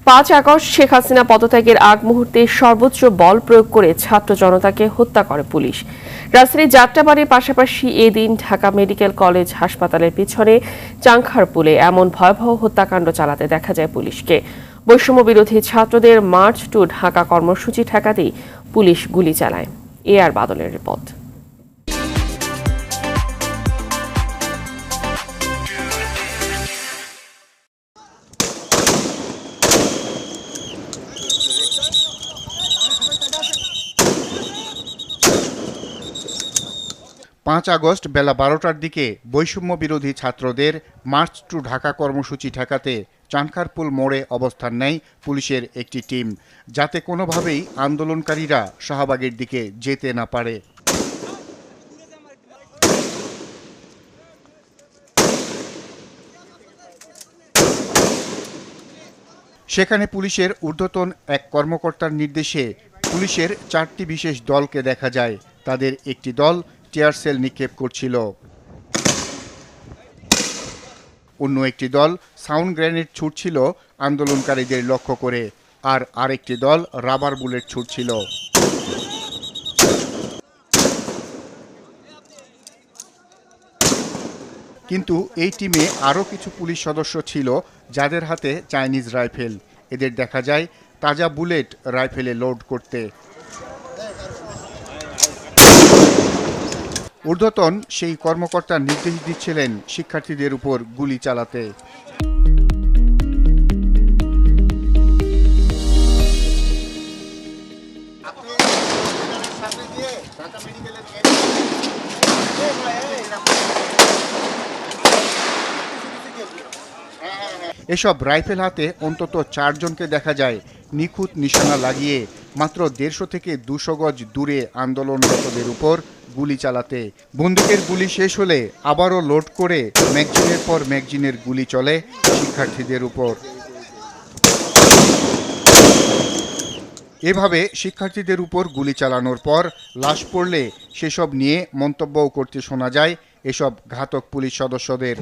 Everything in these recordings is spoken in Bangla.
5 আগস্ট শেখ হাসিনা পদত্যাগের আগ মুহূর্তে সর্বোচ্চ বল প্রয়োগ করে ছাত্র জনতাকে হত্যা করে পুলিশ। রাজধানীর যাত্রাবাড়ির পাশাপাশি এদিন ঢাকা মেডিকেল কলেজ হাসপাতালের পিছনে চাংখারপুলে এমন ভয়াবহ হত্যাকাণ্ড চালাতে দেখা যায় পুলিশকে। বৈষম্য বিরোধী ছাত্রদের মার্চ টু ঢাকা কর্মসূচি ঠেকাতেই পুলিশ গুলি চালায়। আর বাদলের রিপোর্ট। 5 আগস্ট বেলা 12টার দিকে বৈষম্য বিরোধী ছাত্রদের মার্চ টু ঢাকা কর্মসূচি ঠেকাতে চানখারপুল মোড়ে অবস্থান নেয় পুলিশের একটি টিম, যাতে কোনোভাবেই আন্দোলনকারীরা শাহবাগের দিকে যেতে না পারে। সেখানে পুলিশের ঊর্ধ্বতন এক কর্মকর্তার নির্দেশে পুলিশের 4টি বিশেষ দলকে দেখা যায়। তাদের একটি দল টিয়ার সেল নিক্ষেপ করছিল, অন্য একটি দল সাউন্ড গ্রেনেড ছুড়ছিল আন্দোলনকারীদের লক্ষ্য করে, আর আরেকটি দল রাবার বুলেট ছুড়ছিল। কিন্তু এই টিমে আরও কিছু পুলিশ সদস্য ছিল যাদের হাতে চাইনিজ রাইফেল। এদের দেখা যায় তাজা বুলেট রাইফেলে লোড করতে। ঊর্ধ্বতন সেই কর্মকর্তা নির্দেশ দিচ্ছিলেন শিক্ষার্থীদের উপর গুলি চালাতে। এসব রাইফেল হাতে অন্তত 4 জনকে দেখা যায় নিখুঁত নিশানা লাগিয়ে মাত্র 150 থেকে 200 গজ দূরে আন্দোলনরতদের উপর গুলি চালাতে। বন্দুকের গুলি শেষ হলে আবারও লোড করে ম্যাগজিনের পর ম্যাগজিনের গুলি চলে শিক্ষার্থীদের উপর। এভাবে শিক্ষার্থীদের উপর গুলি চালানোর পর লাশ পড়লে সেসব নিয়ে মন্তব্যও করতে শোনা যায় এসব ঘাতক পুলিশ সদস্যদের।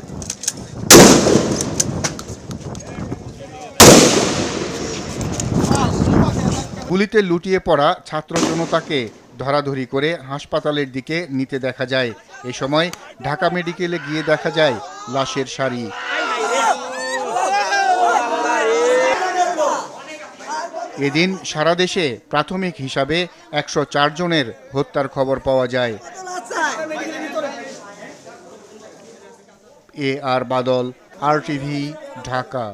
গুলিতে লুটিয়ে পড়া ছাত্র জনতাকে ধরাধরি করে হাসপাতালের দিকে নিতে দেখা যায়। এ সময় ঢাকা মেডিকেলে গিয়ে দেখা যায় লাশের সারি। এদিন সারা দেশে প্রাথমিক হিসাবে 104 জনের হত্যার খবর পাওয়া যায়। আর বাদল, RTV, ঢাকা।